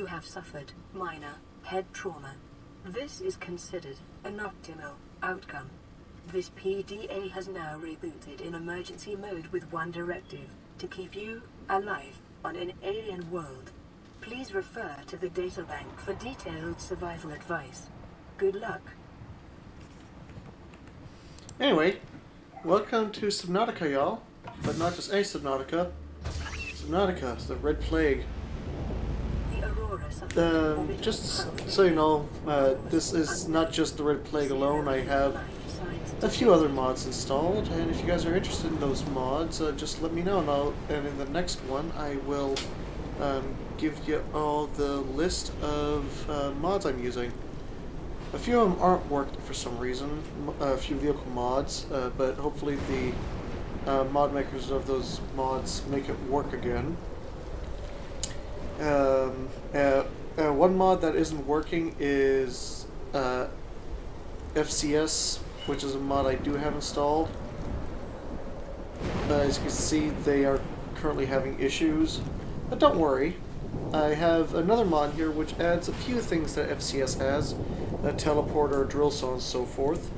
You have suffered minor head trauma. This is considered an optimal outcome. This PDA has now rebooted in emergency mode with one directive: to keep you alive on an alien world. Please refer to the databank for detailed survival advice. Good luck. Anyway, welcome to Subnautica, y'all. But not just any Subnautica. Subnautica, the Red Plague. The Aurora suffered Just so you know, this is not just the Red Plague alone. I have a few other mods installed, and if you guys are interested in those mods, just let me know, and in the next one I will give you all the list of mods I'm using. A few of them aren't working for some reason, a few vehicle mods, but hopefully the mod makers of those mods make it work again. One mod that isn't working is FCS, which is a mod I do have installed. As you can see, they are currently having issues, but don't worry. I have another mod here which adds a few things that FCS has, a teleporter, a drill saw, and so forth,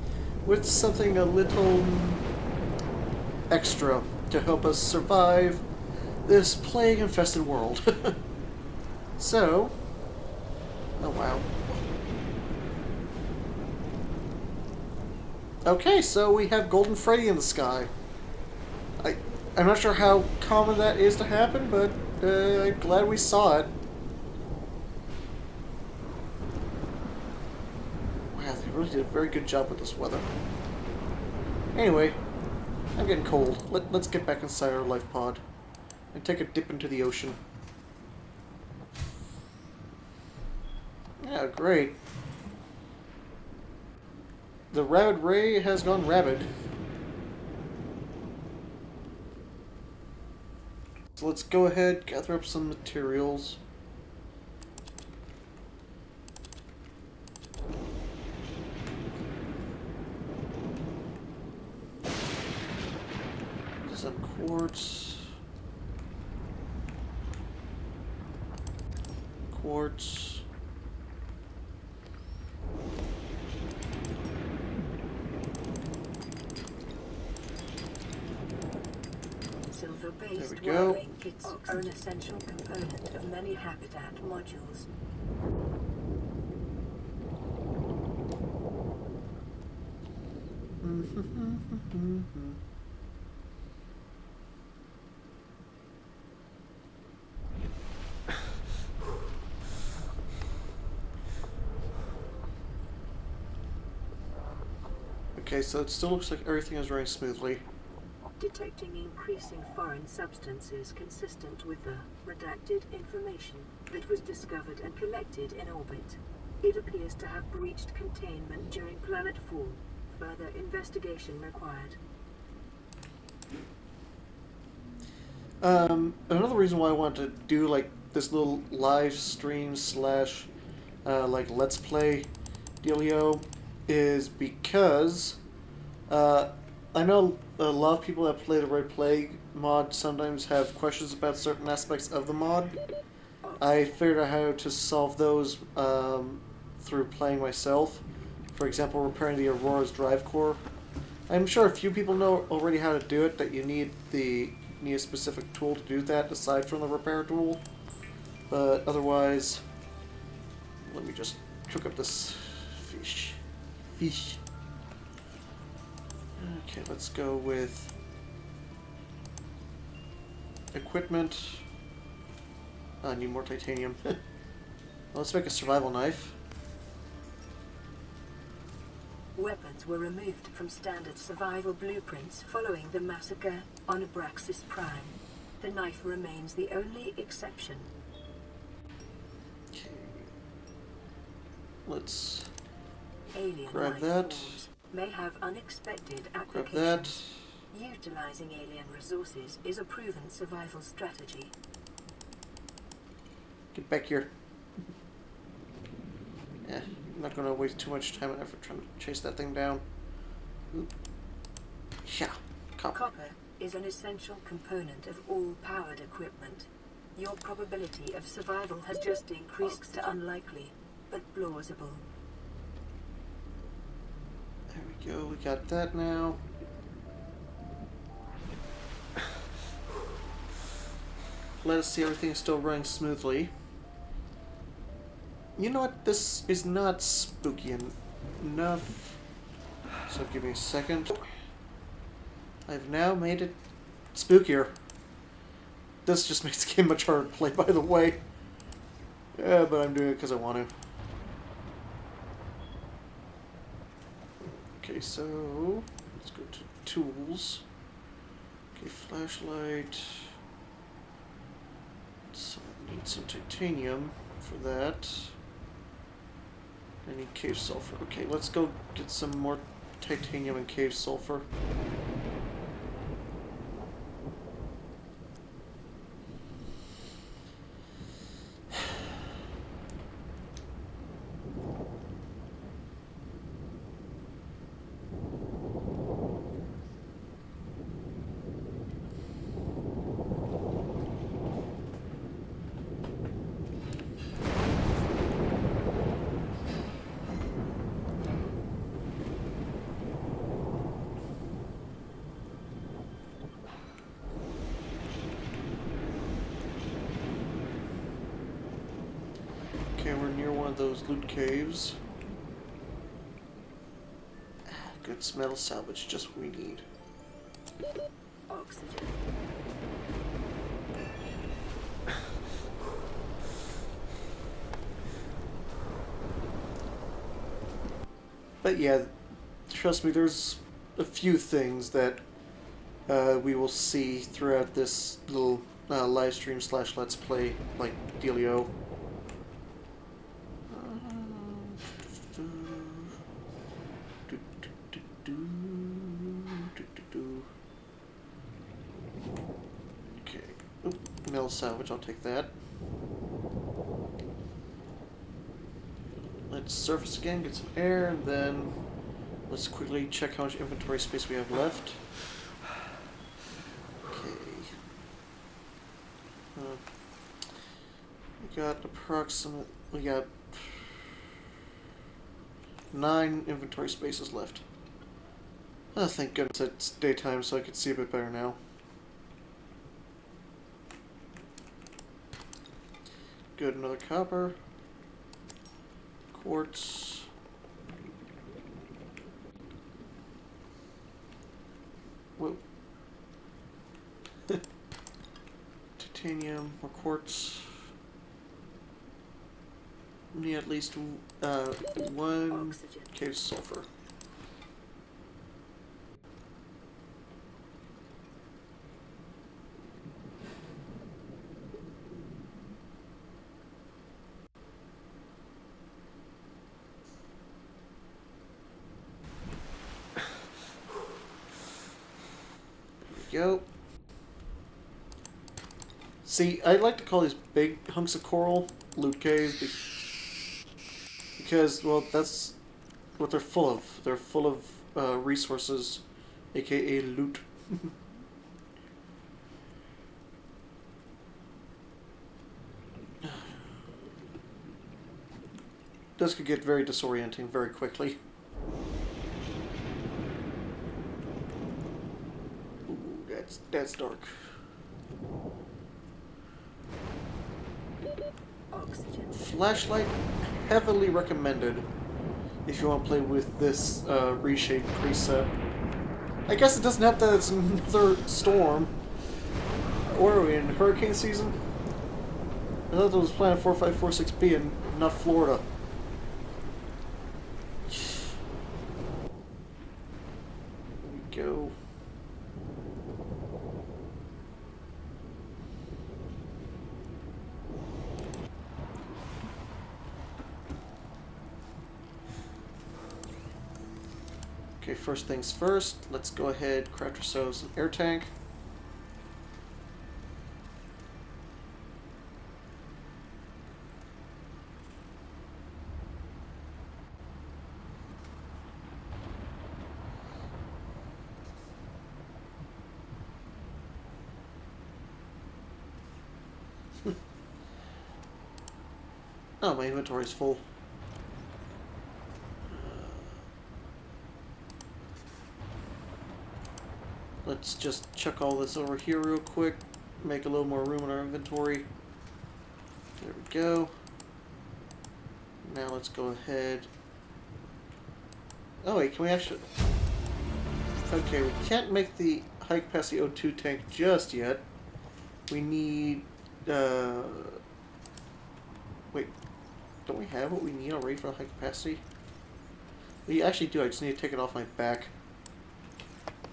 with something a little extra to help us survive this plague-infested world. So, oh wow. Okay, so we have Golden Freddy in the sky. I'm not sure how common that is to happen, but I'm glad we saw it. Wow, they really did a very good job with this weather. Anyway, I'm getting cold. Let's get back inside our life pod and take a dip into the ocean. Yeah, great. The rabid ray has gone rabid. So let's go ahead, gather up some materials. Some quartz. Quartz. Silver-based wiring kits are an essential component of many habitat modules. Okay, so it still looks like everything is running smoothly. Detecting increasing foreign substances consistent with the redacted information that was discovered and collected in orbit. It appears to have breached containment during planetfall. Further investigation required. Another reason why I wanted to do like this little live stream slash like let's play dealio is because I know a lot of people that play the Red Plague mod sometimes have questions about certain aspects of the mod. I figured out how to solve those through playing myself. For example, repairing the Aurora's drive core. I'm sure a few people know already how to do it, that you need a specific tool to do that aside from the repair tool. But otherwise, let me just cook up this fish. Okay, let's go with equipment. I need more titanium. Let's make a survival knife. Weapons were removed from standard survival blueprints following the massacre on Abraxas Prime. The knife remains the only exception. Okay. Let's Alien grab life that. forms may have unexpected Grab applications. that. Utilizing alien resources is a proven survival strategy. Get back here. Yeah, I'm not going to waste too much time and effort trying to chase that thing down. Oop. Yeah, copper. Copper is an essential component of all powered equipment. Your probability of survival has just increased to unlikely, but plausible. There we go, we got that now. Let us see everything's still running smoothly. You know what? This is not spooky enough. So give me a second. I've now made it spookier. This just makes the game much harder to play, by the way. Yeah, but I'm doing it because I want to. Okay, so let's go to tools. Okay, flashlight. So I need some titanium for that. I need cave sulfur. Okay, let's go get some more titanium and cave sulfur. Okay, we're near one of those loot caves. Good metal salvage, just what we need. Oxygen. But yeah, trust me, there's a few things that we will see throughout this little live stream / let's play like dealio. Okay. Oop, metal salvage, I'll take that. Let's surface again, get some air, and then let's quickly check how much inventory space we have left. Okay. We got 9 inventory spaces left. Oh, thank goodness it's daytime so I can see a bit better now. Good, another copper. Quartz. Whoa. Titanium, more quartz. We need at least 1 Oxygen. cave sulfur. Go. See, I like to call these big hunks of coral loot caves because, well, that's what they're full of. They're full of resources, aka loot. This could get very disorienting very quickly. Ooh, that's dark. Oxygen. Flashlight heavily recommended if you want to play with this reshape preset. I guess it doesn't help that it's another storm. Or are we in hurricane season? I thought it was Planet 4546b and not Florida. Here we go. Okay, first things first, let's go ahead, craft ourselves an air tank. Oh, my inventory's full. Let's just chuck all this over here real quick. Make a little more room in our inventory. There we go. Now let's go ahead. Oh wait, can we actually... Okay, we can't make the high capacity O2 tank just yet. We need... Wait, don't we have what we need already for the high capacity? We actually do, I just need to take it off my back.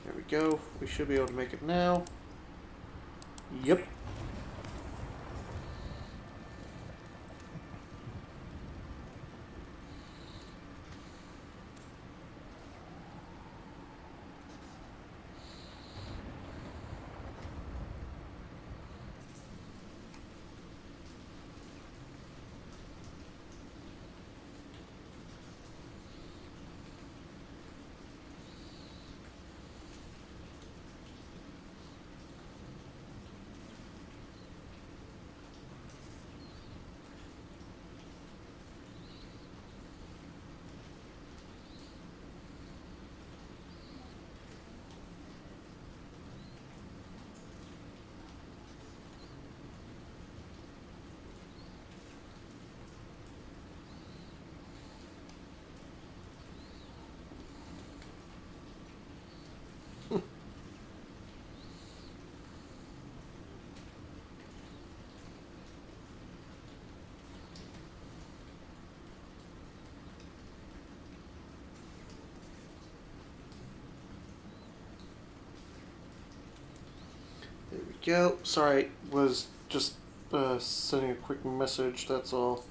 There we go. We should be able to make it now. Yep. There we go. Sorry, was just sending a quick message, that's all.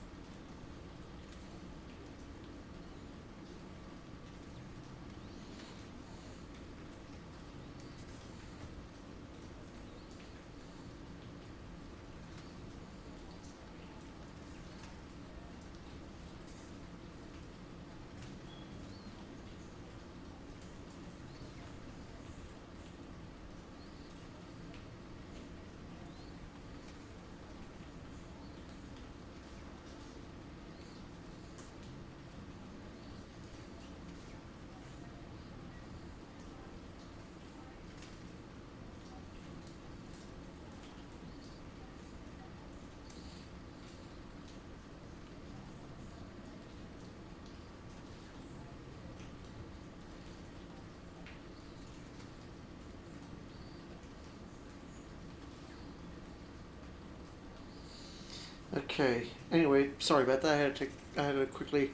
Okay. Anyway, sorry about that. I had to quickly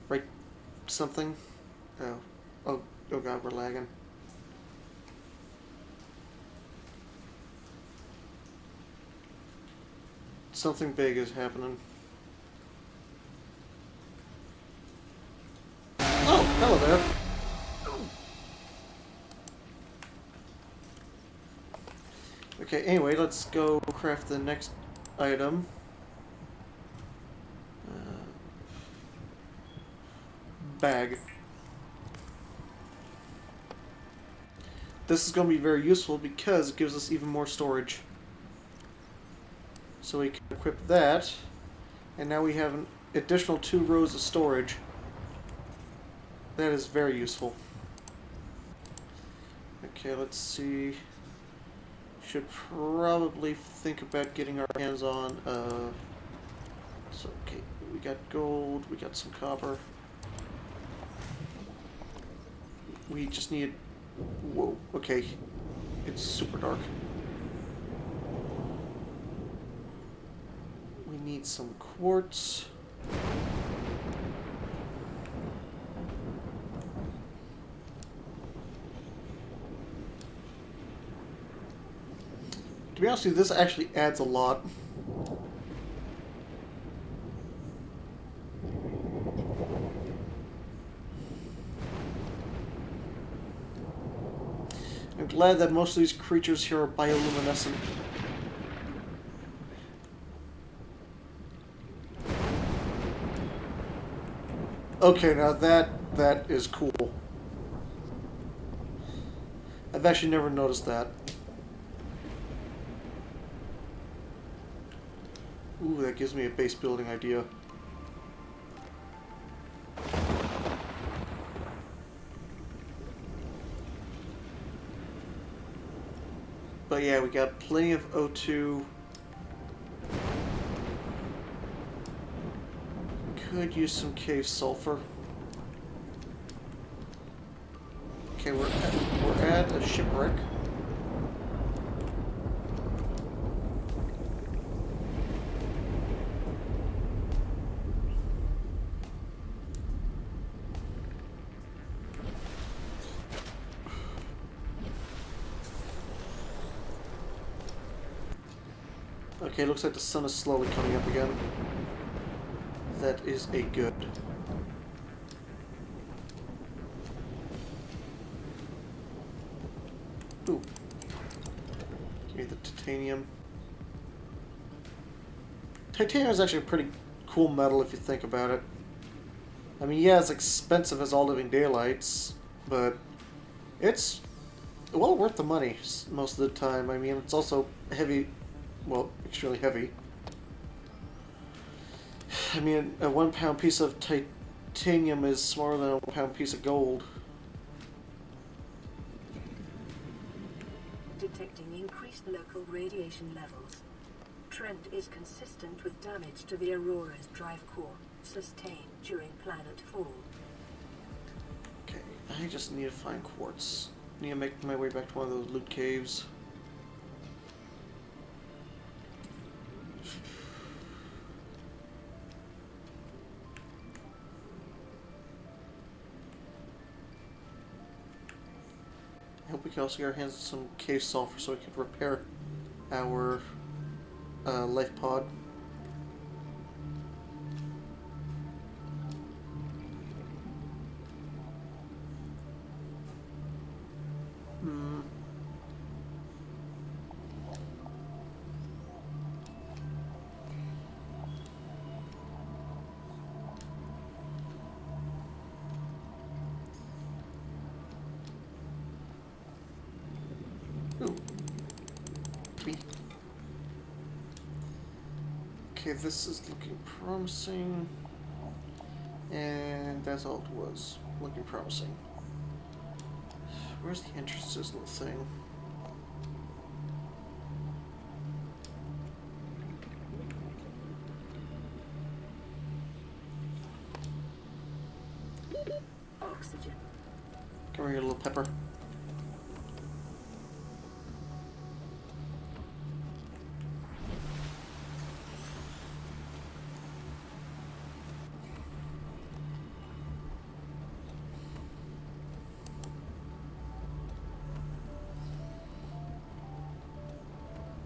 write something. Oh God, we're lagging. Something big is happening. Oh, hello there. Okay, anyway, let's go craft the next item. Bag. This is going to be very useful because it gives us even more storage. So we can equip that, and now we have an additional 2 rows of storage. That is very useful. Okay, let's see. Should probably think about getting our hands on, so, okay, we got gold, we got some copper. We just need, whoa, okay, it's super dark. We need some quartz. To be honest with you, this actually adds a lot. I'm glad that most of these creatures here are bioluminescent. Okay, now that is cool. I've actually never noticed that. Ooh, that gives me a base building idea. But yeah, we got plenty of O2. Could use some cave sulfur. Okay, we're at a shipwreck. Okay, looks like the sun is slowly coming up again. That is a good. Ooh. Give me the titanium. Titanium is actually a pretty cool metal if you think about it. I mean, yeah, it's expensive as all living daylights, but it's well worth the money most of the time. I mean, it's also heavy, well, extremely heavy. I mean, a 1 pound piece of titanium is smaller than a 1 pound piece of gold. Detecting increased local radiation levels. Trend is consistent with damage to the Aurora's drive core, sustained during planet fall. Okay, I just need to find quartz. Need to make my way back to one of those loot caves. I hope we can also get our hands on some cave sulfur so we can repair our life pod. Ooh. Me. Okay, this is looking promising. And that's all it was. Looking promising. Where's the entrance to this little thing? Oxygen. Come here, little pepper.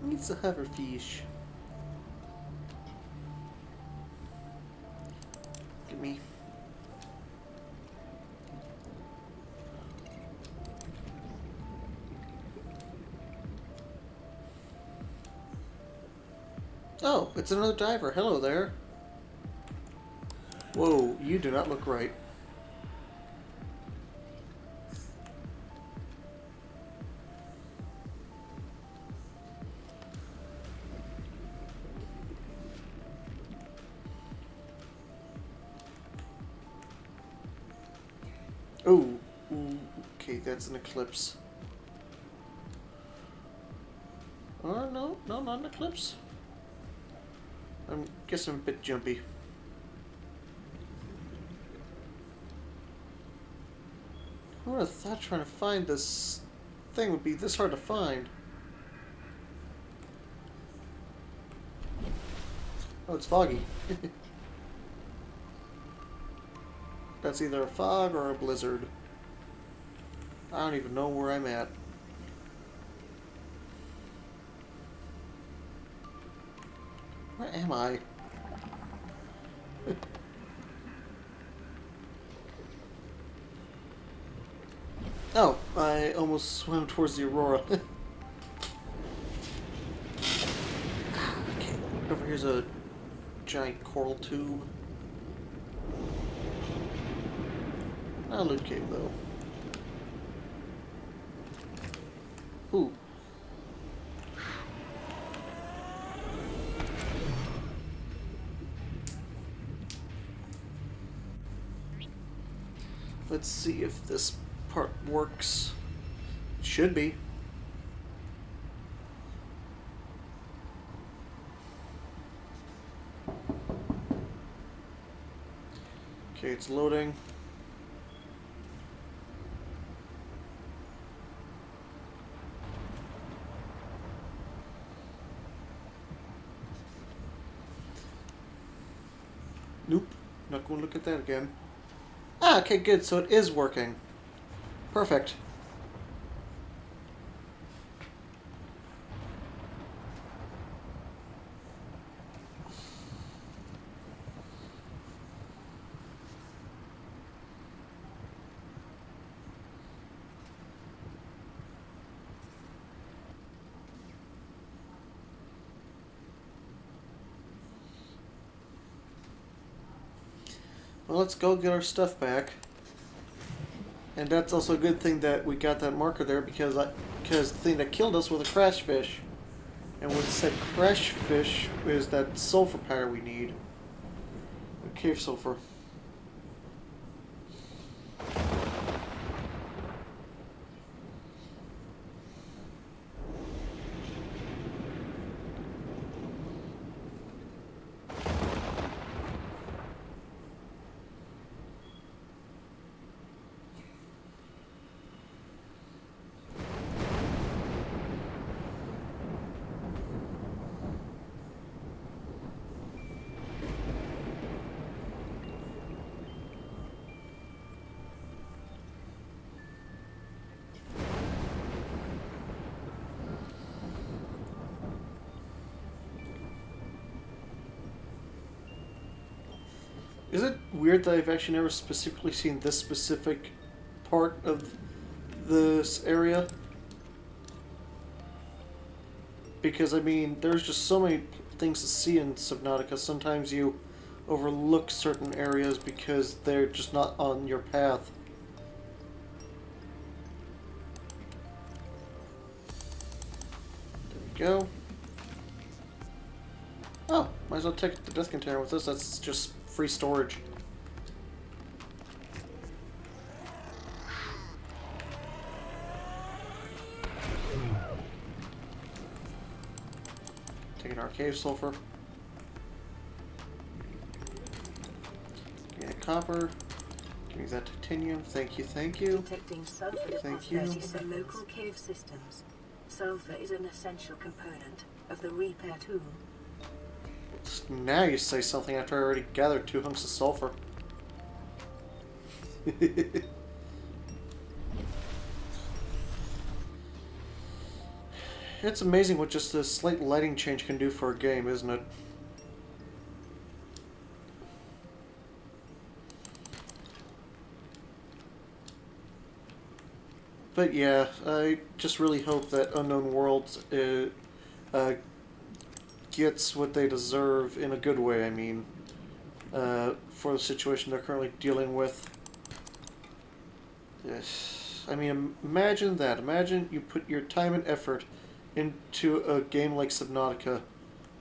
Needs a hoverfish. Give me. Oh, it's another diver. Hello there. Whoa, you do not look right. Oh, okay, that's an eclipse. Oh, no, not an eclipse. I guess I'm a bit jumpy. Who would have thought trying to find this thing would be this hard to find? Oh, it's foggy. That's either a fog or a blizzard. I don't even know where I'm at. Where am I? Oh, I almost swam towards the Aurora. Okay, over here's a giant coral tube. Not a loot cave, though. Ooh. let's see if this part works. It should be. Okay, it's loading. Nope, not going to look at that again. Ah, okay, good, so it is working. Perfect. Well, let's go get our stuff back. And that's also a good thing that we got that marker there because the thing that killed us was a crash fish. And what said crash fish is that sulfur powder we need. Cave sulfur. Is it weird that I've actually never specifically seen this specific part of this area? Because, I mean, there's just so many things to see in Subnautica. Sometimes you overlook certain areas because they're just not on your path. There we go. Oh, might as well take the death container with us. That's just free storage. Taking our cave sulfur. Give me that copper. Give me that titanium. Thank you, thank you. Detecting sulfur Thank you. deposits in local cave systems. Sulfur is an essential component of the repair tool. Now you say something after I already gathered 2 hunks of sulfur. It's amazing what just a slight lighting change can do for a game, isn't it? But yeah, I just really hope that Unknown Worlds gets what they deserve in a good way, I mean, for the situation they're currently dealing with. Yes. I mean, imagine that. Imagine you put your time and effort into a game like Subnautica,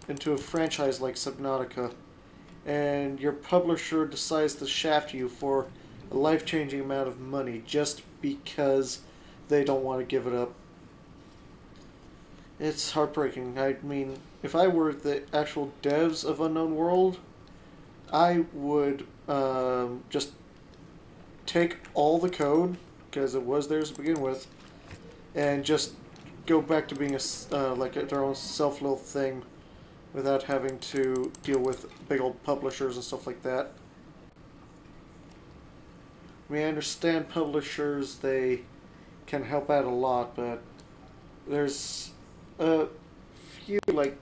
into a franchise like Subnautica, and your publisher decides to shaft you for a life-changing amount of money just because they don't want to give it up. It's heartbreaking. I mean, if I were the actual devs of Unknown World, I would just take all the code, because it was theirs to begin with, and just go back to being like their own self-little thing without having to deal with big old publishers and stuff like that. I mean, I understand publishers, they can help out a lot, but there's a few, like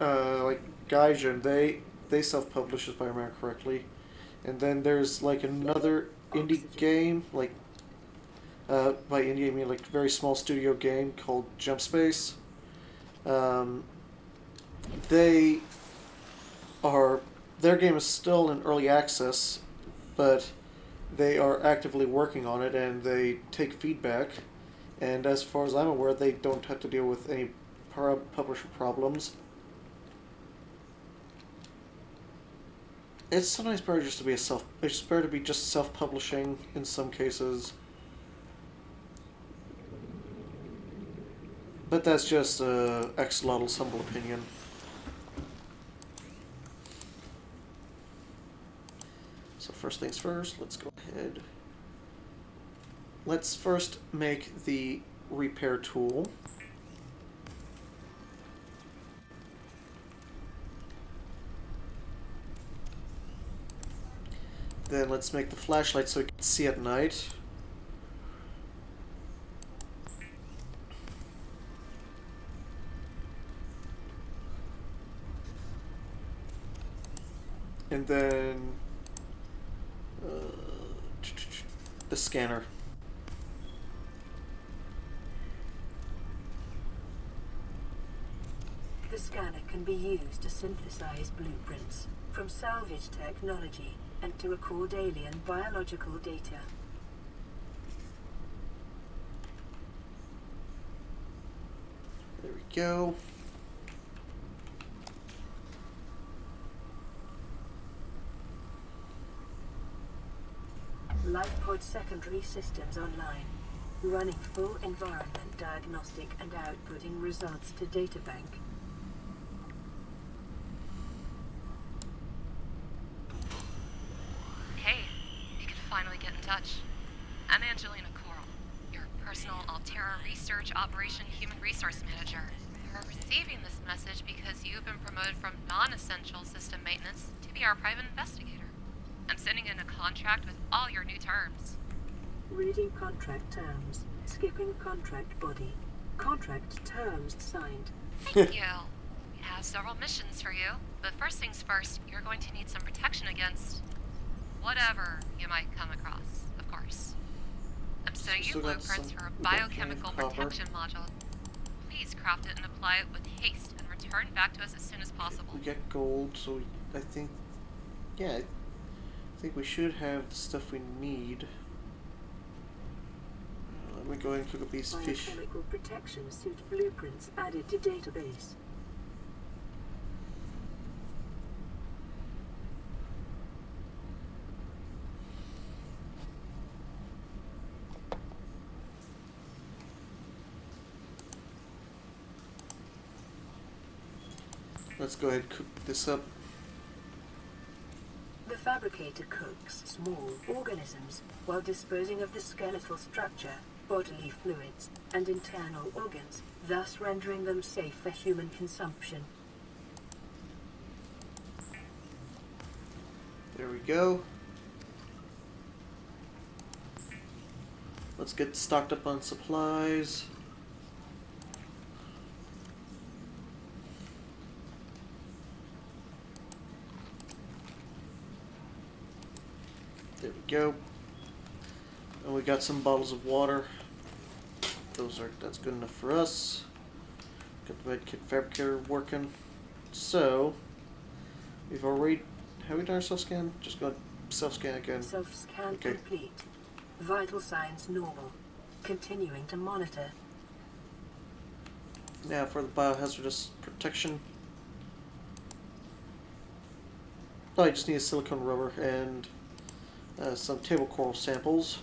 Gaijin, they self-publish, if I remember correctly, and then there's like another indie game, like by indie I mean like a very small studio game called Jump Space. They are, their game is still in early access, but they are actively working on it and they take feedback, and as far as I'm aware they don't have to deal with any publisher problems. it's sometimes better just to be it's better to be just self-publishing in some cases. But that's just Axolotl's humble opinion. So first things first, let's go ahead. Let's first make the repair tool. Then let's make the flashlight so we can see at night. And then the scanner. The scanner can be used to synthesize blueprints from salvage technology and to record alien biological data. There we go. LifePod secondary systems online, running full environment diagnostic and outputting results to databank. Hey, you can finally get in touch. I'm Angelina Coral, your personal Altera Research Operation Human Resource Manager. You're receiving this message because you've been promoted from non-essential system maintenance to be our private investigator. I'm sending in a contract with all your new terms. Reading contract terms. Skipping contract body. Contract terms signed. Thank you. We have several missions for you, but first things first, you're going to need some protection against whatever you might come across, of course. I'm sending you Still got blueprints some- for a we got biochemical plenty of copper. protection module. Please craft it and apply it with haste and return back to us as soon as possible. We get gold, so I think, yeah, I think we should have the stuff we need. Let me go ahead and cook up these fish. Biochemical protection suit blueprints added to database. Let's go ahead and cook this up. The fabricator cooks small organisms while disposing of the skeletal structure, bodily fluids, and internal organs, thus rendering them safe for human consumption. There we go. Let's get stocked up on supplies. There we go. And we got some bottles of water. That's good enough for us. Got the medkit fabricator working. So have we done our self-scan? Just go self-scan again. Self-scan Okay. complete. Vital signs normal. Continuing to monitor. Now for the biohazardous protection. Oh, I just need a silicone rubber and some table coral samples.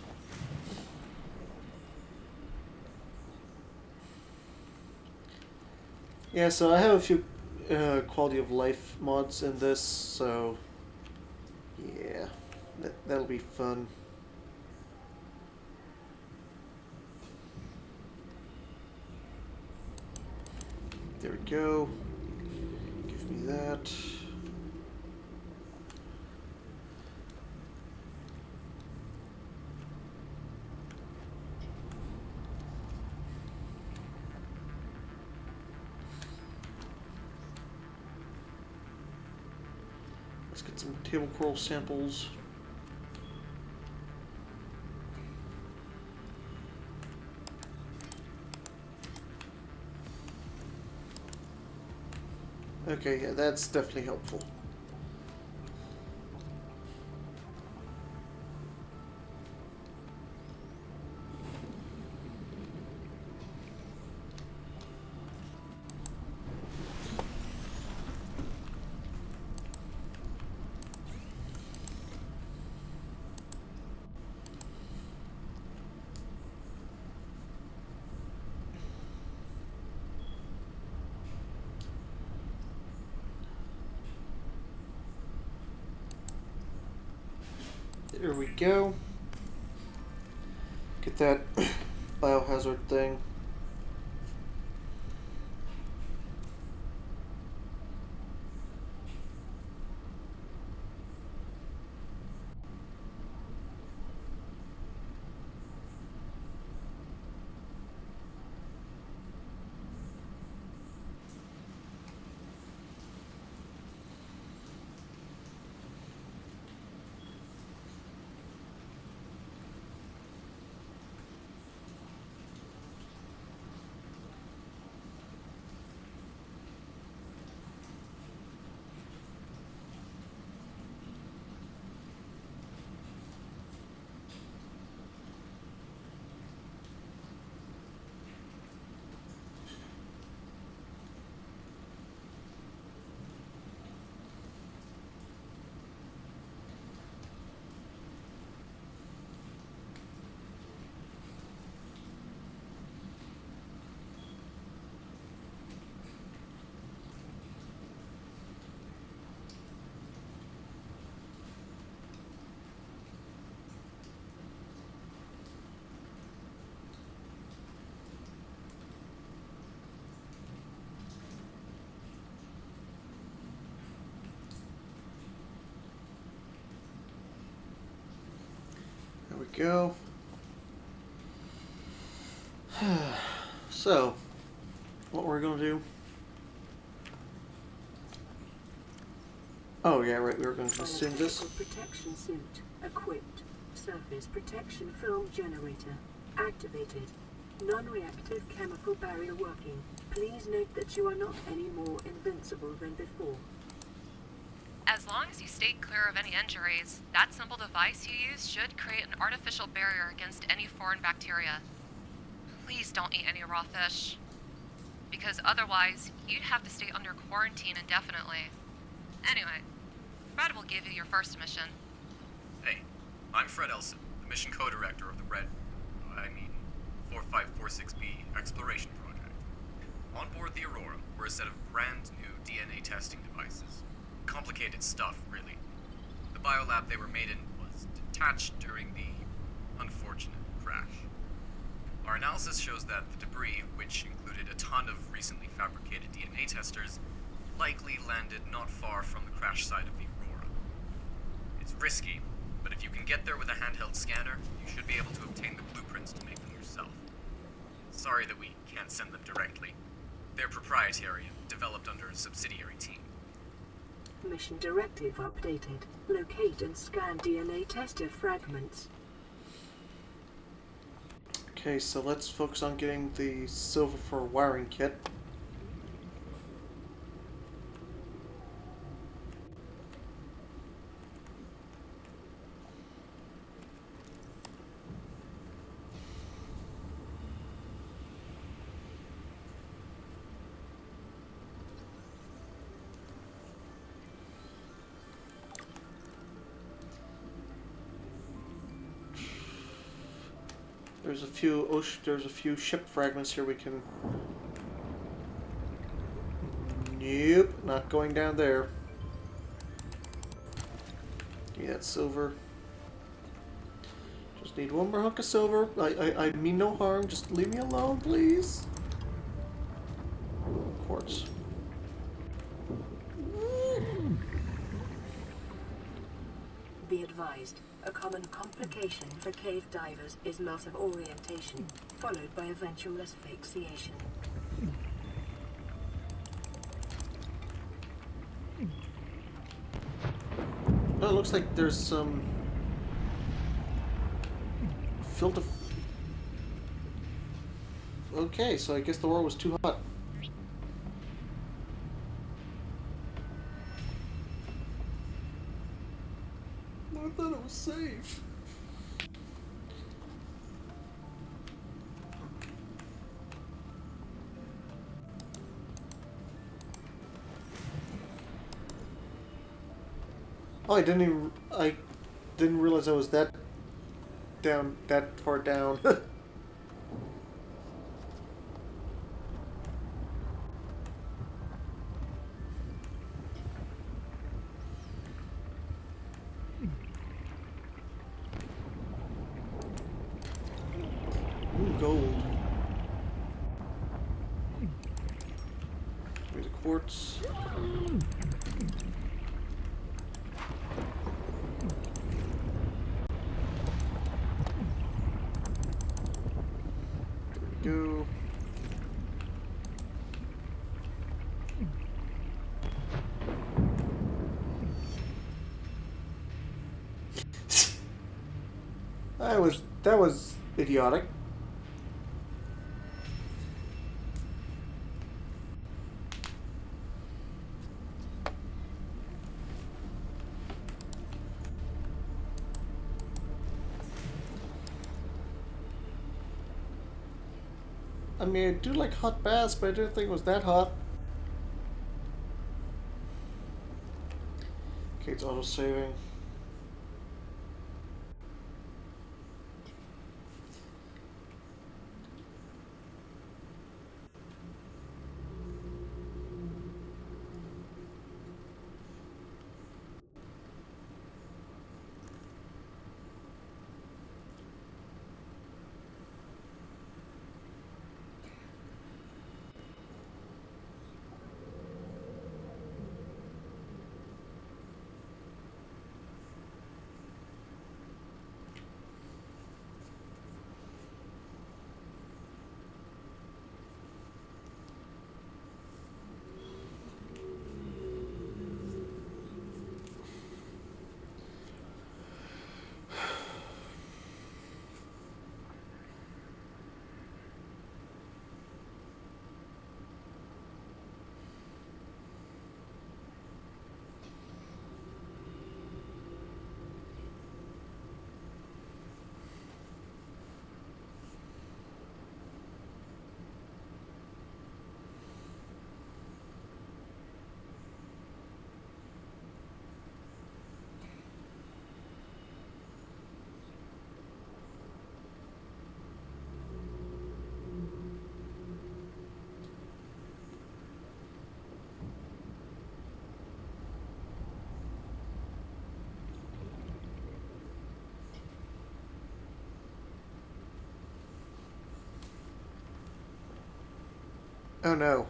Yeah, so I have a few quality of life mods in this, so yeah, that'll be fun. There we go. Give me that. Let's get some table coral samples. Okay, yeah, that's definitely helpful. Here we go. Get that biohazard thing. There we go. So, what we're gonna do? Oh yeah, right. We were gonna consume this. Protection suit equipped. Surface protection film generator activated. Non-reactive chemical barrier working. Please note that you are not any more invincible than before. As long as you stay clear of any injuries, that simple device you use should create an artificial barrier against any foreign bacteria. Please don't eat any raw fish, because otherwise you'd have to stay under quarantine indefinitely. Anyway, Fred will give you your first mission. Hey, I'm Fred Elson, the mission co-director of the 4546B Exploration Project. On board the Aurora were a set of brand new DNA testing devices. Complicated stuff, really. The biolab they were made in was detached during the unfortunate crash. Our analysis shows that the debris, which included a ton of recently fabricated DNA testers, likely landed not far from the crash site of the Aurora. It's risky, but if you can get there with a handheld scanner, you should be able to obtain the blueprints to make them yourself. Sorry that we can't send them directly. They're proprietary and developed under a subsidiary team. Mission directive updated. Locate and scan DNA tester fragments. Okay, so let's focus on getting the silver for a wiring kit. There's a few ship fragments here we can. Nope, not going down there. Give me that silver. Just need one more hunk of silver. I mean no harm. Just leave me alone, please. Quartz. Be advised, a common complication for cave divers is loss of orientation, followed by eventual asphyxiation. Oh, it looks like there's some filter. Okay, so I guess the water was too hot. I thought it was safe. Oh, I didn't realize I was that far down. ports. There we go. That was idiotic. I mean, I do like hot baths, but I didn't think it was that hot. Okay, it's auto-saving. Oh no.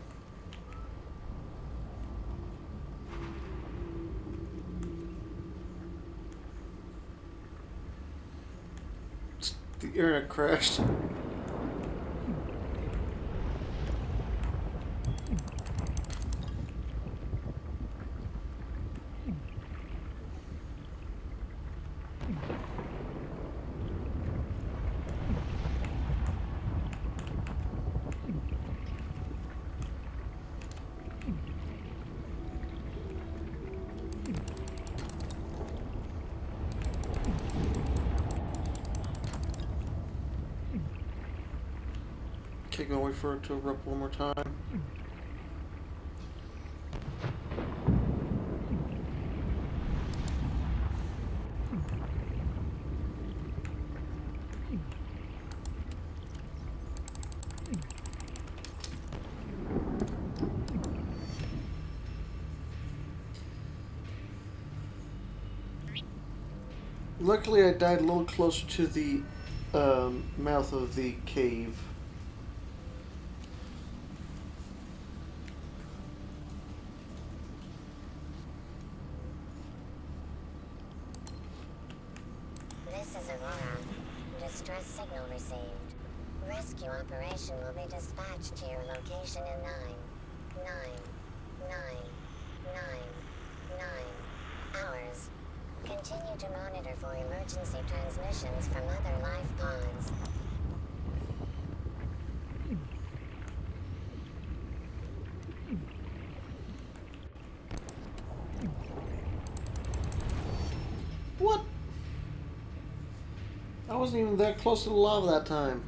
The internet crashed. Okay, gonna wait for it to erupt one more time. Luckily, I died a little closer to the mouth of the cave. This is Aurora. Distress signal received. Rescue operation will be dispatched to your location in 9 hours. Continue to monitor for emergency transmissions from other life pods. What? I wasn't even that close to the lava that time.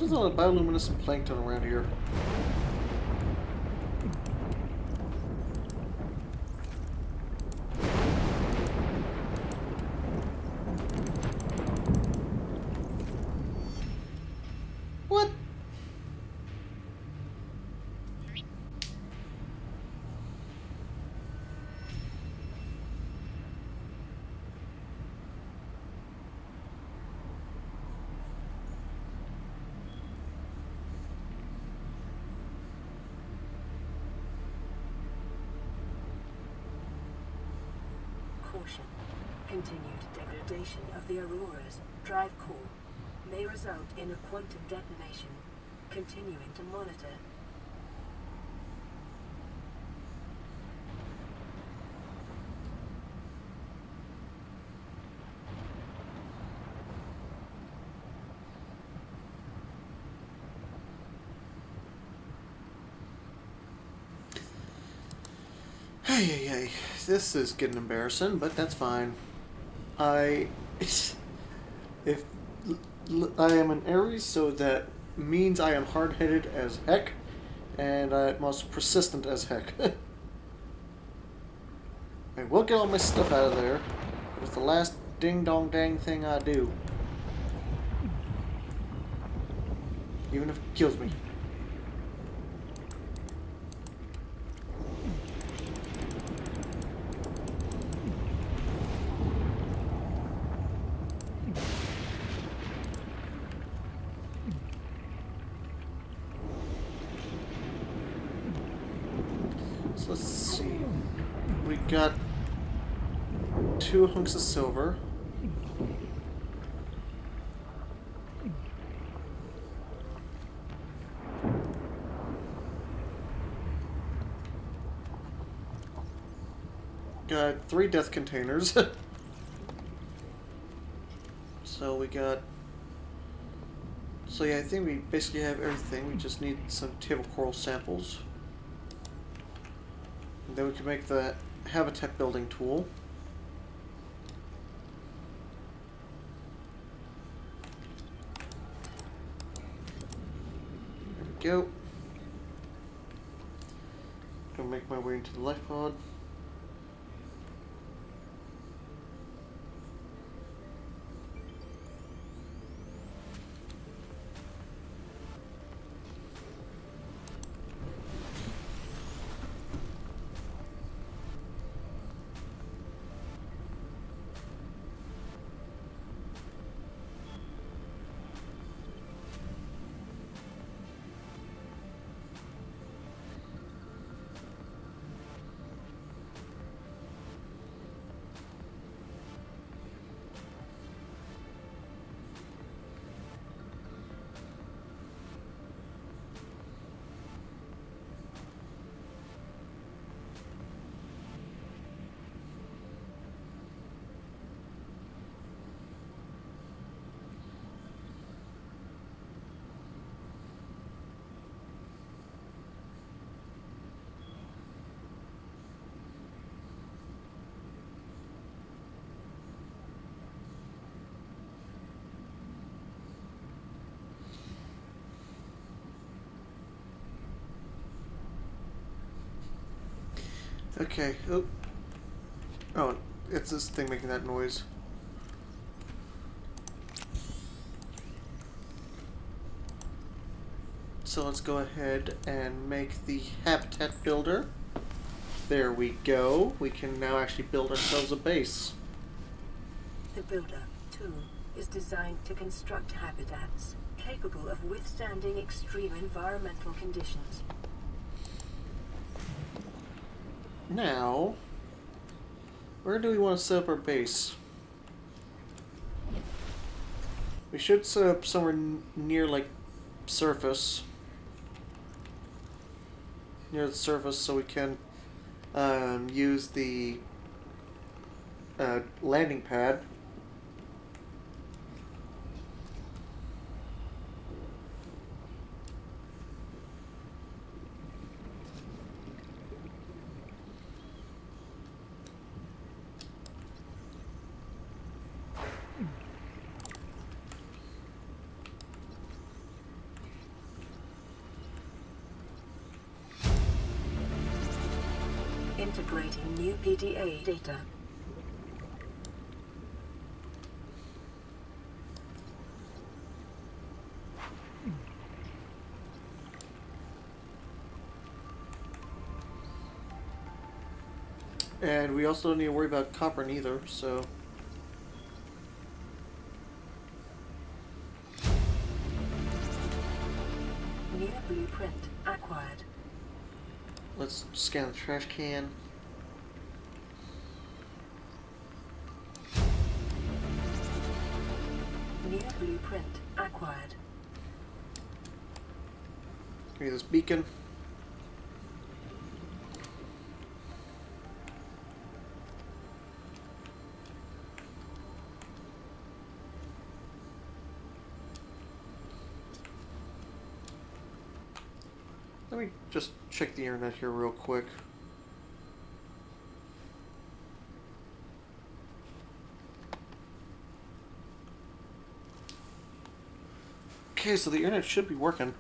There's a lot of bioluminescent plankton around here. What? Caution. Continued degradation of the Aurora's drive core may result in a quantum detonation. Continuing to monitor. Hey, this is getting embarrassing, but that's fine. If I am an Aries, so that means I am hard-headed as heck, and I'm also persistent as heck. I will get all my stuff out of there. It's the last ding-dong-dang thing I do. Even if it kills me. So let's see. We got 2 hunks of silver. Got 3 death containers. So we got... So yeah, I think we basically have everything. We just need some table coral samples. And then we can make the habitat building tool. There we go. Gonna make my way into the life pod. Okay. Oh, it's this thing making that noise. So let's go ahead and make the habitat builder. There we go. We can now actually build ourselves a base. The builder, too, is designed to construct habitats capable of withstanding extreme environmental conditions. Now, where do we want to set up our base? We should set up somewhere near, like, surface. Near the surface so we can use the landing pad. Integrating new PDA data. And we also don't need to worry about copper neither, so... New blueprint acquired. Let's scan the trash can. New blueprint acquired. Give me this beacon. Let me just check the internet here real quick. Okay, so the internet should be working.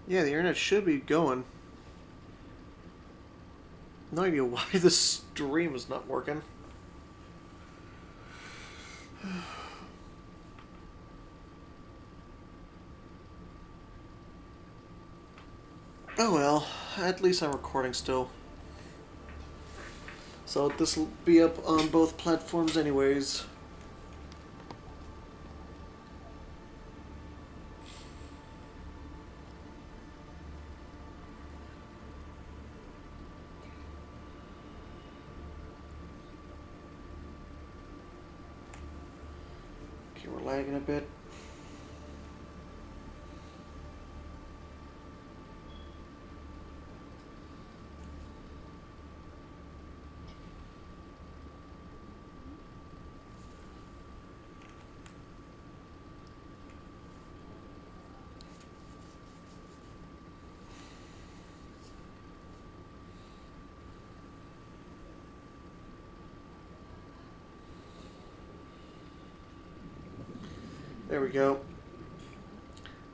Yeah, the internet should be going. No idea why the stream is not working. Oh well, at least I'm recording still. So this will be up on both platforms anyways. Okay, we're lagging a bit. There we go.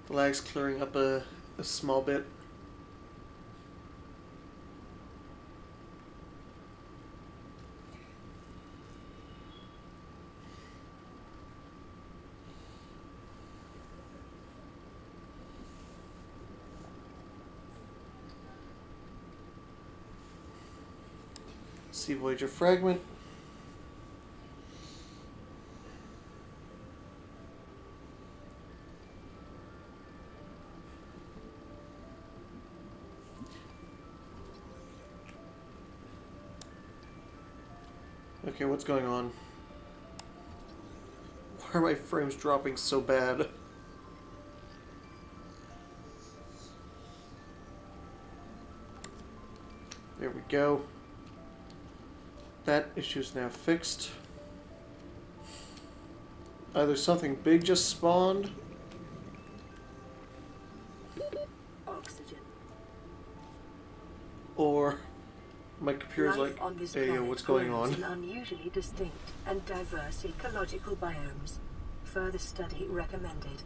The lag's clearing up a small bit. See Voyager fragment. Okay, what's going on? Why are my frames dropping so bad? There we go. That issue's now fixed. Either something big just spawned, Oxygen. or my computer's Life like, on this hey, planet what's going grows on? in unusually distinct and diverse ecological biomes. Further study recommended.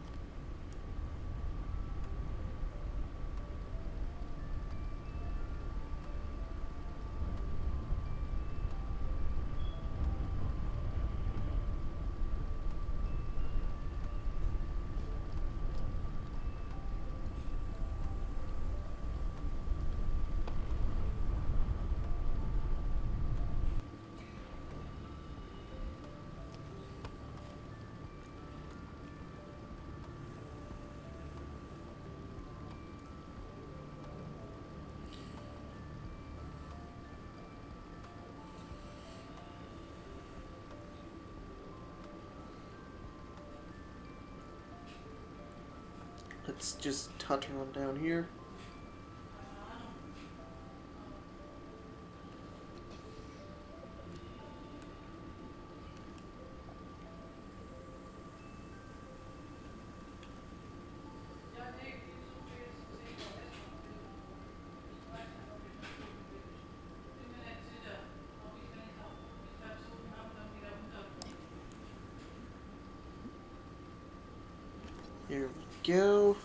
Let's just tutter on down here. Here we go.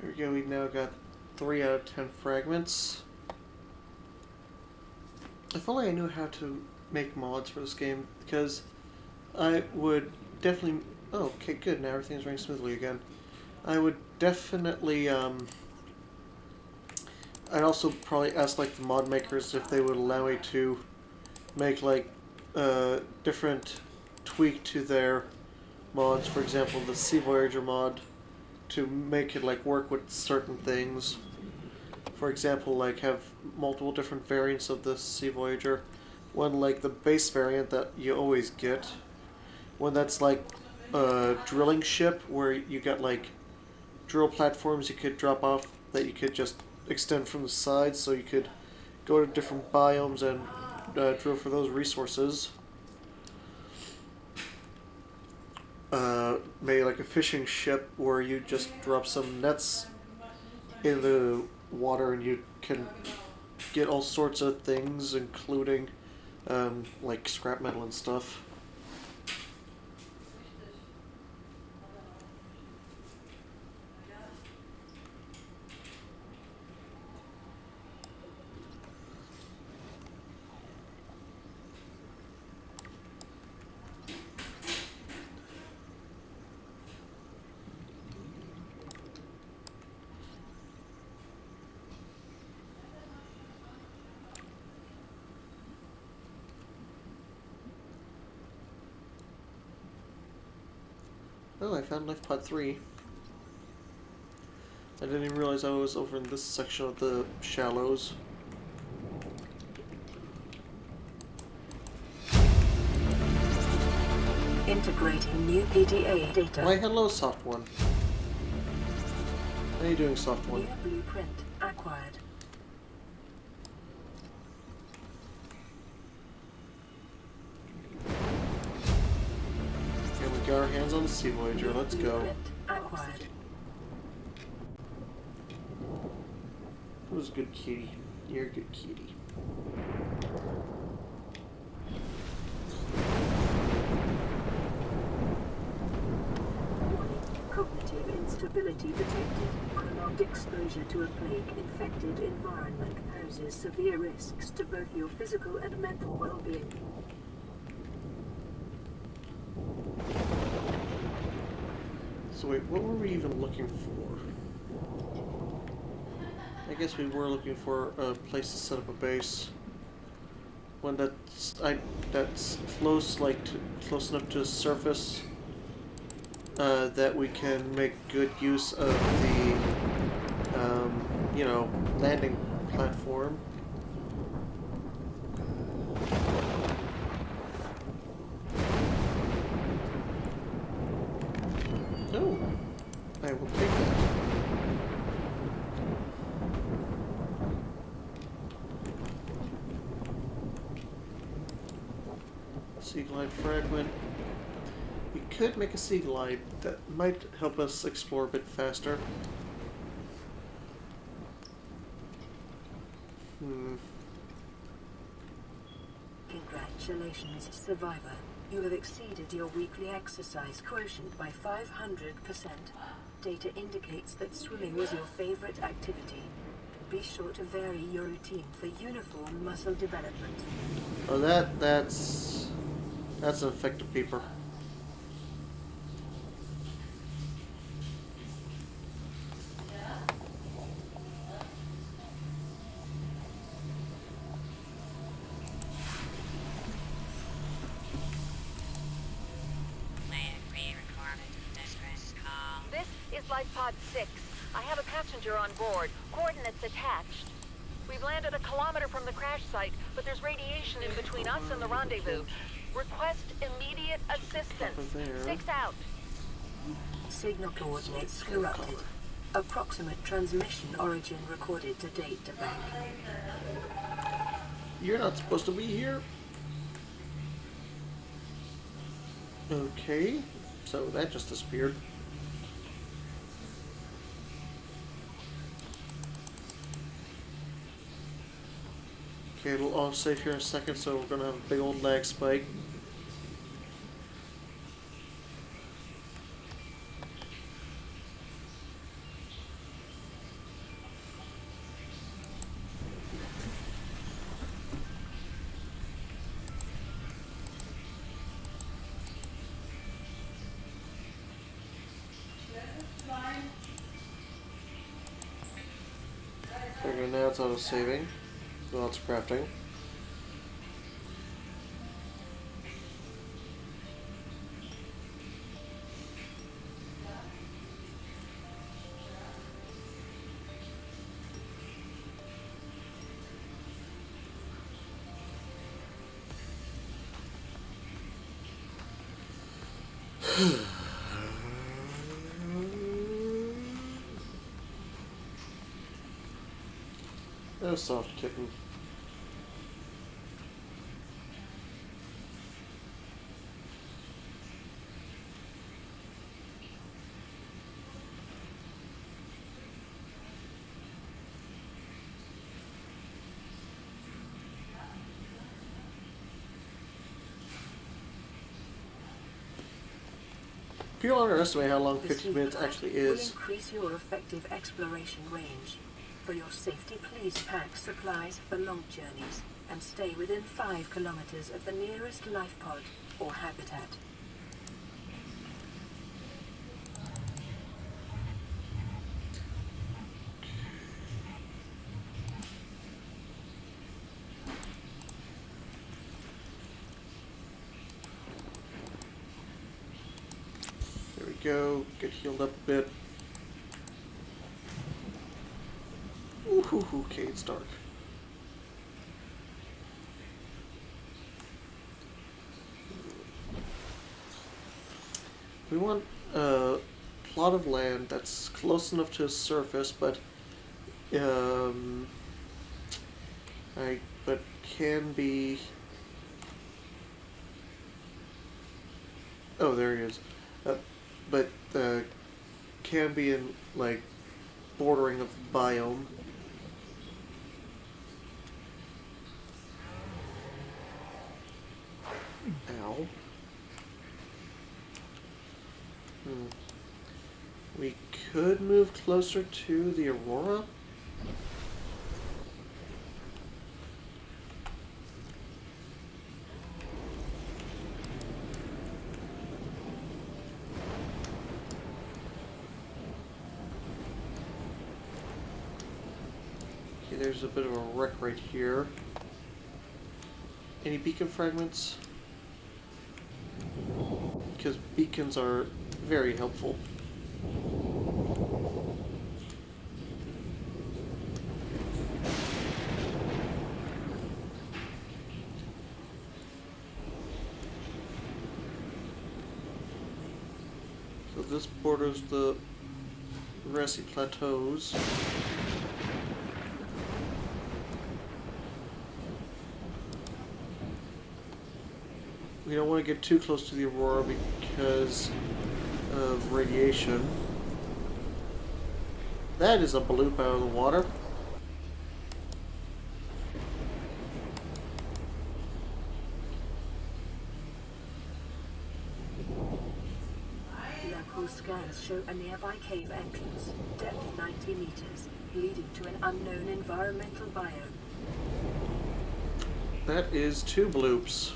Here we go, we now got 3 out of 10 fragments. If only I knew how to make mods for this game, because I would definitely... Oh, okay, good, now everything's running smoothly again. I would definitely, I'd also probably ask, like, the mod makers if they would allow me to make, like, different tweak to their mods. For example, the Sea Voyager mod, to make it, like, work with certain things. For example, like, have multiple different variants of the Sea Voyager. One, like, the base variant that you always get. One that's, like, a drilling ship, where you got, like, drill platforms you could drop off that you could just extend from the sides, so you could go to different biomes and drill for those resources. Maybe like a fishing ship where you just drop some nets in the water and you can get all sorts of things, including like scrap metal and stuff. Oh, I found life pod 3. I didn't even realize I was over in this section of the shallows. Integrating new PDA data. Why, hello, soft one. How are you doing, soft one? New blueprint acquired. Okay, we got our hands on the Sea Voyager. Let's go. Blueprint acquired. Who's a good kitty? You're a good kitty. Cognitive instability detected. Prolonged exposure to a plague-infected environment poses severe risks to both your physical and mental well-being. So wait, what were we even looking for? I guess we were looking for a place to set up a base. One that's close, close enough to the surface, that we can make good use of the, you know, landing platform. Oh, I will take that. Sea glide fragment. We could make a sea glide that might help us explore a bit faster. Congratulations, survivor. You have exceeded your weekly exercise quotient by 500%. Data indicates that swimming was your favorite activity. Be sure to vary your routine for uniform muscle development. Oh, that's an effective peeper. This is Life Pod 6. I have a passenger on board. Coordinates attached. We've landed 1 kilometer from the crash site, but there's radiation in between us and the rendezvous. Request immediate assistance. 6 out. Signal coordinates corrupted. Approximate transmission origin recorded to data bank. You're not supposed to be here. Okay, so that just disappeared. Okay, it'll all save here in a second, so we're gonna have a big old lag spike. Okay, now it's auto saving. Well, it's crafting. Oh, soft kitten. People underestimate how long The 15 minutes sleep actually pack will is. increase your effective exploration range. For your safety, please pack supplies for long journeys and stay within 5 kilometers of the nearest life pod or habitat. There we go. Get healed up a bit. Ooh, okay, it's dark. We want a plot of land that's close enough to the surface, but but can be. Oh, there he is. But can be in like bordering of biome. Ow. We could move closer to the Aurora. Okay, there's a bit of a wreck right here. Any beacon fragments? Because beacons are very helpful. So this borders the grassy plateaus. We don't want to get too close to the Aurora because of radiation. That is a bloop out of the water. Local scans show a nearby cave entrance, depth 90 meters, leading to an unknown environmental biome. That is 2 bloops.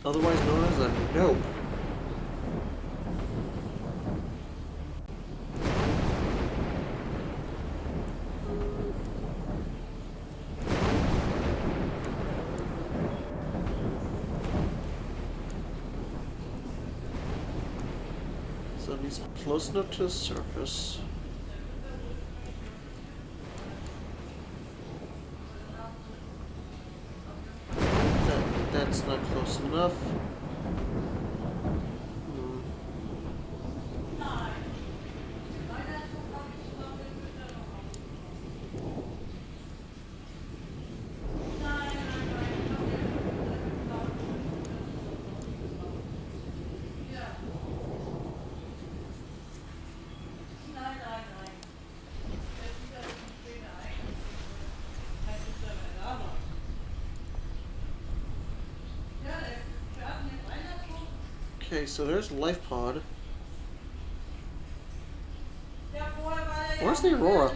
Otherwise known as a nope. So it needs to be close enough to the surface. That's not close enough. Okay, so there's life pod. Where's the Aurora?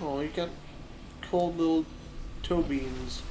Oh, you got cold little toe beans.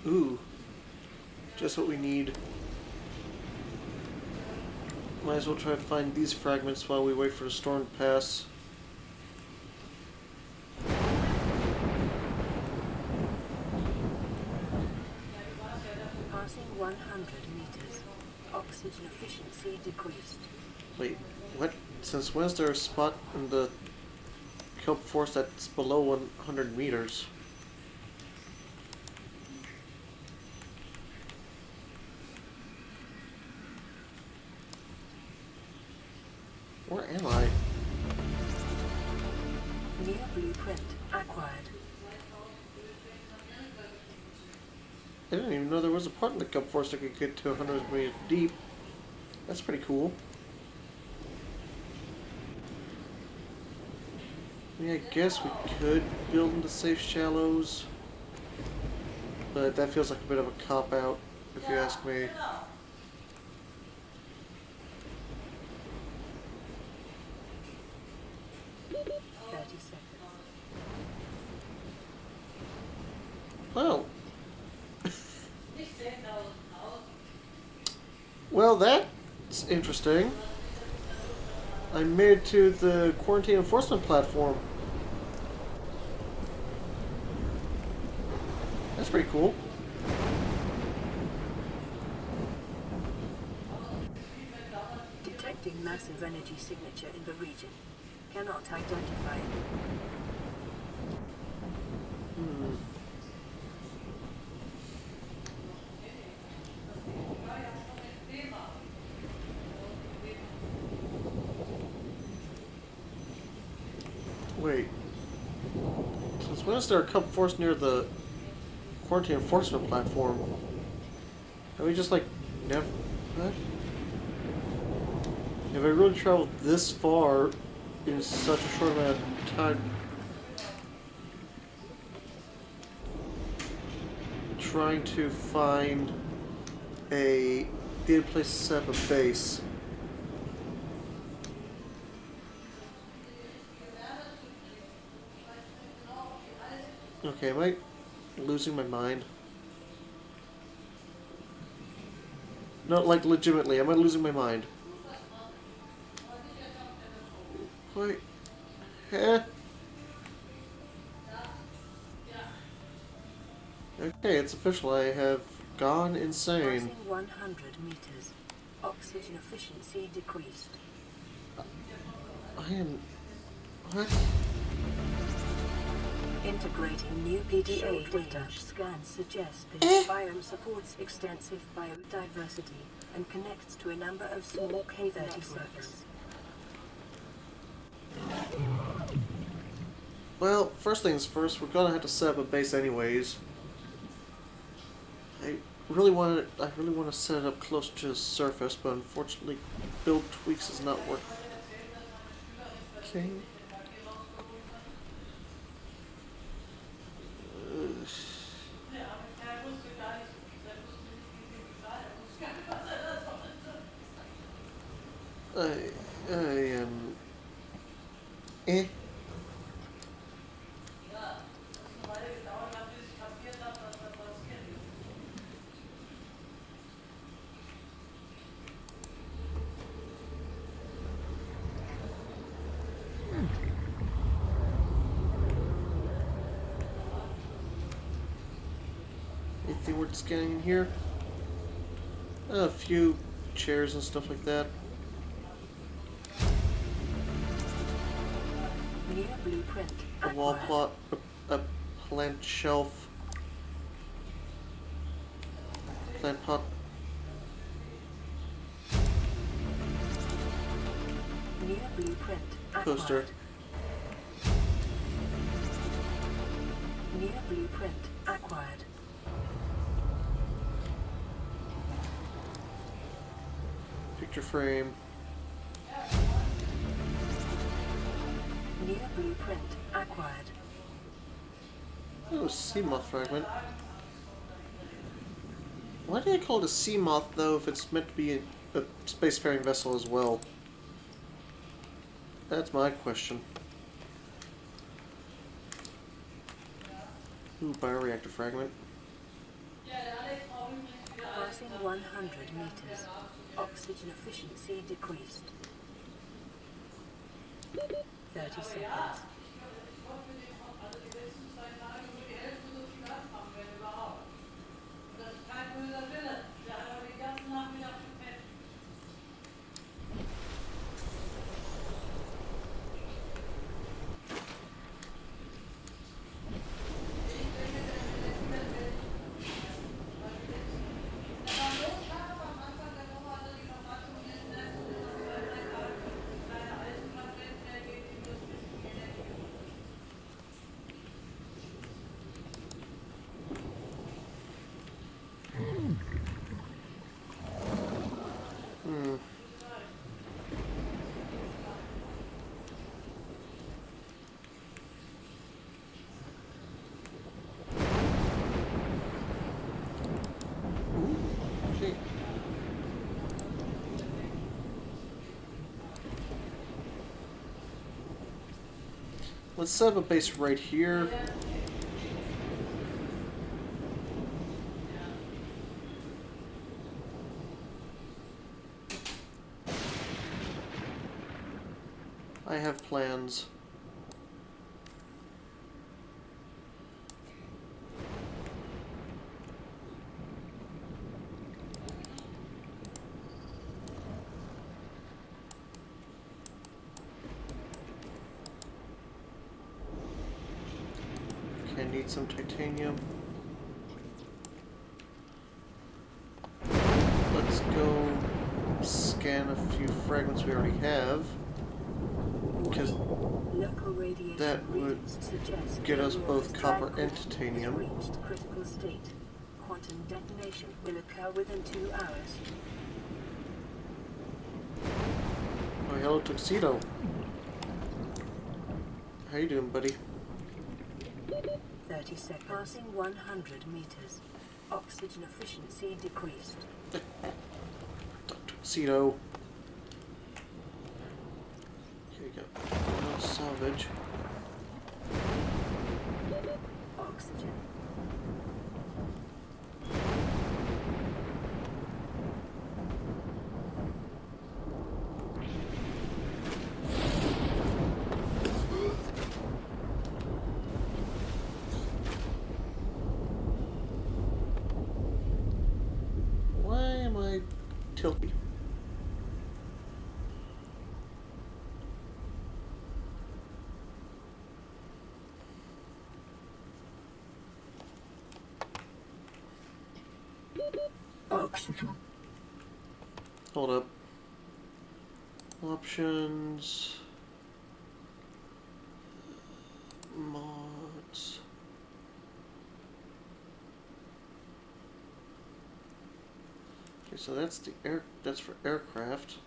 Ooh, just what we need. Might as well try to find these fragments while we wait for the storm to pass. Passing 100 meters. Oxygen efficiency decreased. Wait, what? Since when is there a spot in the kelp forest that's below 100 meters? Where am I? New blueprint acquired. I didn't even know there was a part in the kelp forest that could get to 100 meters deep. That's pretty cool. I mean, I guess we could build into safe shallows, but that feels like a bit of a cop-out, if you ask me. Well. Well, that's interesting. I made it to the quarantine enforcement platform. That's pretty cool. Detecting massive energy signature in the region. Cannot identify it. Wait. Since when is there a kelp forest near the quarantine enforcement platform? Have we just like never... What? Have I really traveled this far in such a short amount of time? Trying to find a good place to set up a base. Okay, am I losing my mind? No, like legitimately, am I losing my mind? Wait. Eh? Okay, it's official. I have gone insane. Passing 100 meters. Oxygen efficiency decreased. I am... What? Integrating new PDA data. Scans suggest this biome supports extensive biodiversity and connects to a number of small cave networks. Well, first things first, we're gonna have to set up a base anyways. I really want to set it up close to the surface, but unfortunately, build tweaks does not work. Okay. I am... Eh. Anything worth scanning in here? A few chairs and stuff like that. New blueprint A wall acquired. plot, a plant shelf, plant pot. New blueprint Poster. acquired. New blueprint acquired. Picture frame. New blueprint acquired. Oh, sea moth fragment. Why do they call it a sea moth though if it's meant to be a spacefaring vessel as well? That's my question. Ooh, bioreactor fragment. Passing 100 meters. Oxygen efficiency decreased. 30 seconds. Gee. Let's set up a base right here. I have plans. Okay, I need some titanium. Let's go scan a few fragments we already have, because Local radiation that would readings suggest get us the both copper drag and core titanium. has reached critical state. Quantum detonation will occur within 2 hours. Oh, hello, Tuxedo. How you doing, buddy? 30 seconds. Passing 100 meters. Oxygen efficiency decreased. Tuxedo. Here we go. No salvage. Oxygen. Why am I tilty? Oxygen. Hold up. Options. Mods. Okay, so that's the that's for aircraft.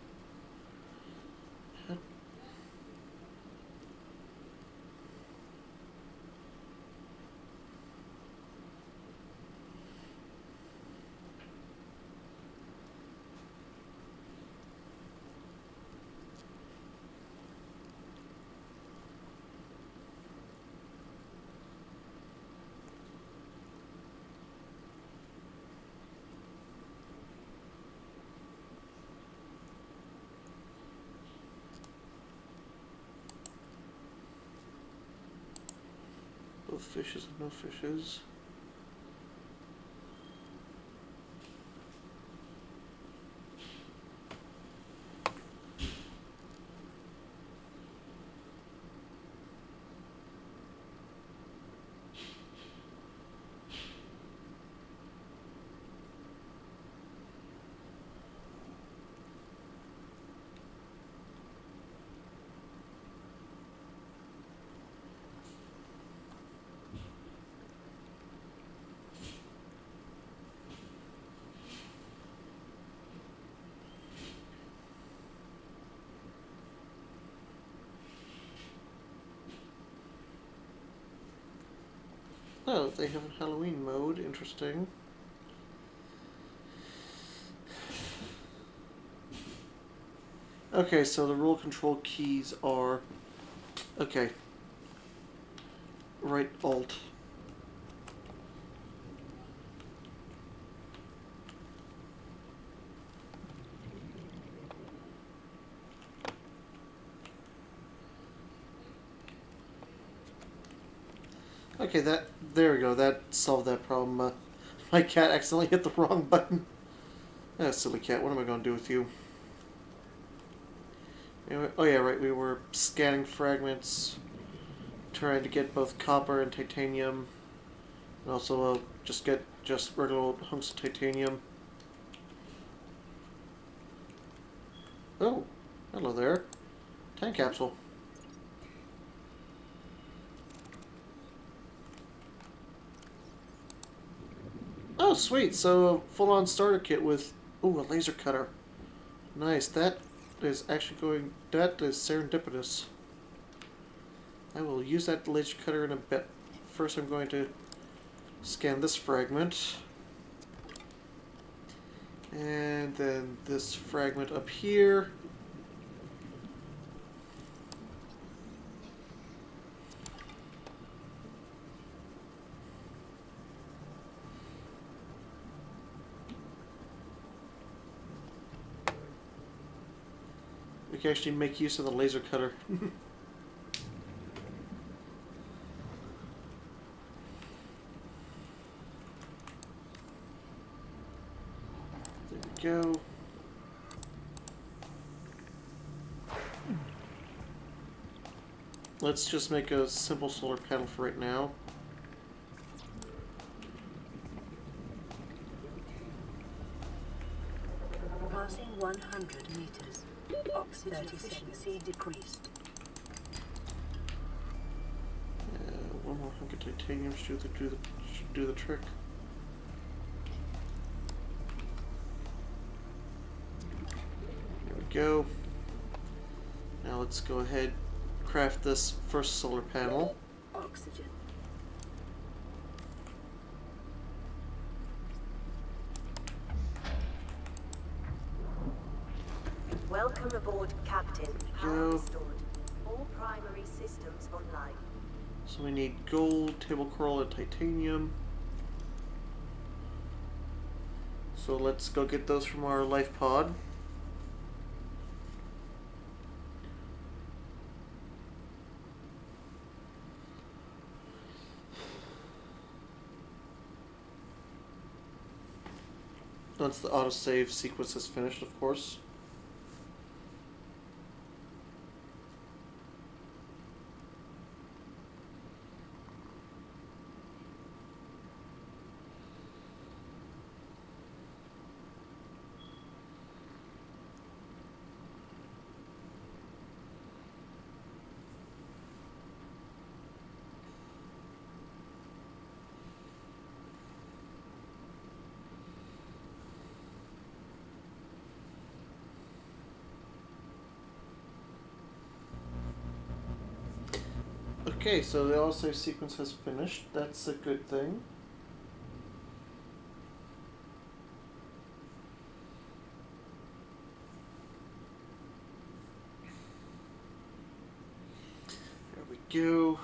Both fishes and no fishes. Oh, they have a Halloween mode. Interesting. Okay, so the rule control keys are... Okay. Right Alt. Okay, there we go. That solved that problem. My cat accidentally hit the wrong button. Oh, silly cat. What am I going to do with you? Anyway, oh yeah, right. We were scanning fragments, trying to get both copper and titanium, and also just get regular old hunks of titanium. Oh, hello there. Time capsule. Oh, sweet. So, full-on starter kit with, ooh, a laser cutter. Nice. That is actually going, that is serendipitous. I will use that laser cutter in a bit. First, I'm going to scan this fragment. And then this fragment up here. We can actually make use of the laser cutter. There we go. Let's just make a simple solar panel for right now. Passing 100 meters. Oxygen efficiency decreased. One more hunk of titanium should do the trick. There we go. Now let's go ahead, craft this first solar panel. Oxygen. Welcome aboard, Captain. Go. Power restored. All primary systems online. So we need gold, table coral, and titanium. So let's go get those from our life pod. Once the autosave sequence is finished, of course. Okay, so the autosave sequence has finished. That's a good thing. There we go.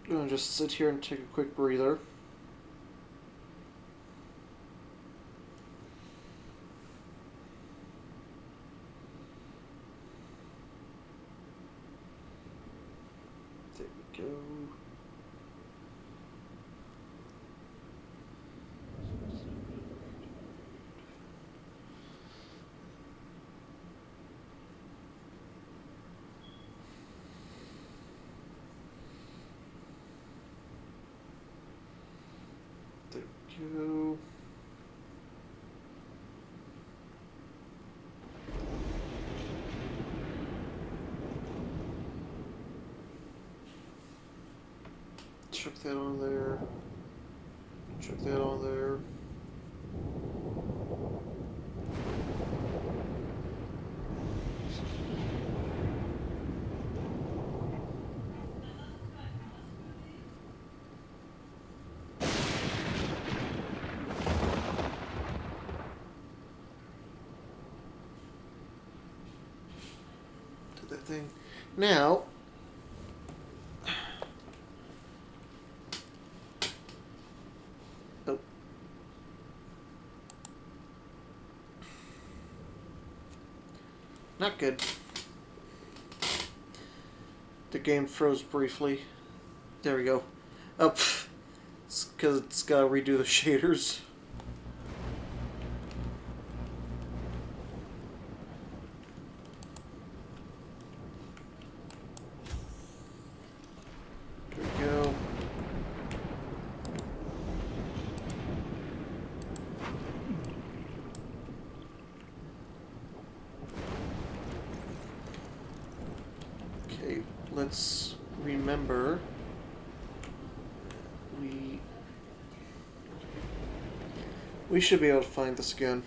I'm gonna just sit here and take a quick breather. There we go. There we go. Chuck that on there. Chuck that on there. thing. Now, oh. Not good. The game froze briefly. There we go. Oh, it's because it's got to redo the shaders. There we go. Okay, let's remember we should be able to find this again.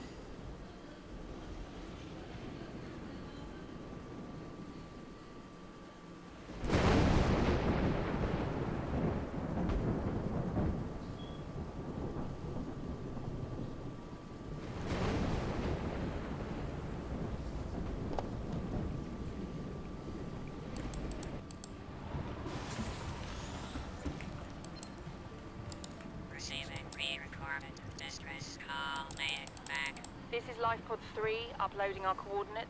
This is LifePod 3, uploading our coordinates.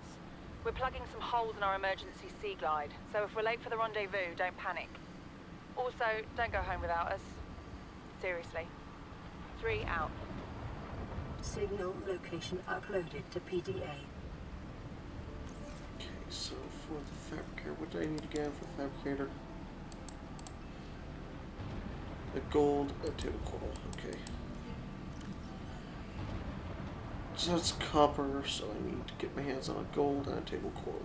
We're plugging some holes in our emergency sea glide, so if we're late for the rendezvous, don't panic. Also, don't go home without us. Seriously. 3 out. Signal location uploaded to PDA. Okay, so for the fabricator, what do I need again for the fabricator? A gold, a table coral, okay. So that's copper, so I need to get my hands on a gold and a table coral.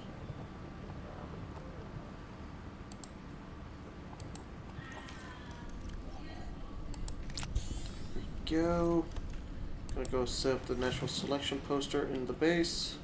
There we go. Gonna go set up the natural selection poster in the base.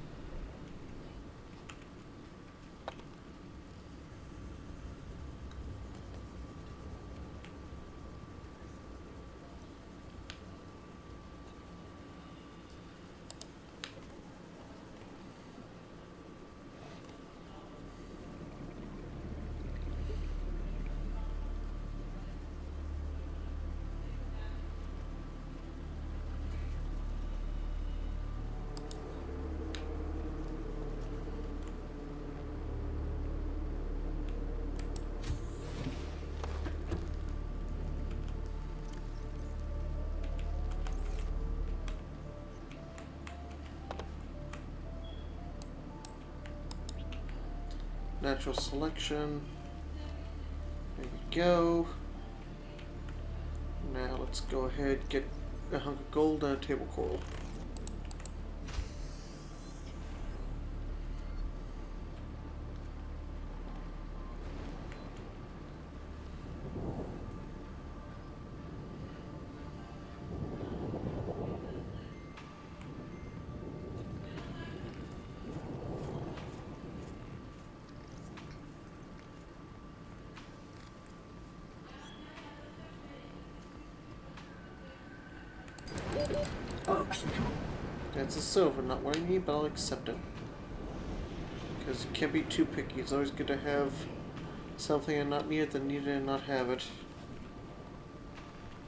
Natural selection. There we go. Now let's go ahead and get a hunk of gold and a table coral. Oxygen. That's a silver, not what I need, but I'll accept it. Because you can't be too picky. It's always good to have something and not need it than need it and not have it.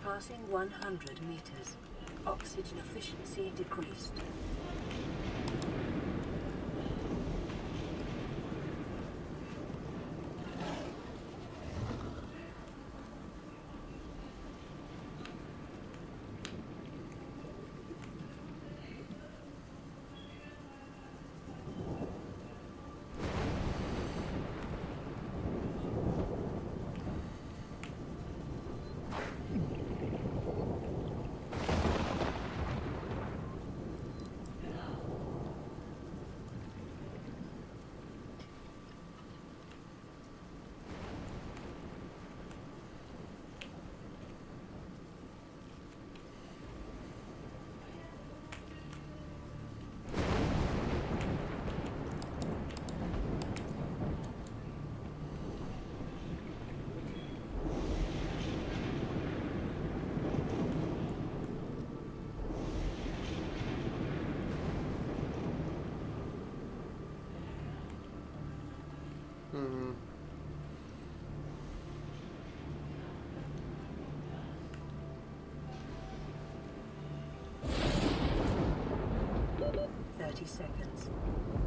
Passing 100 meters. Oxygen efficiency decreased. seconds.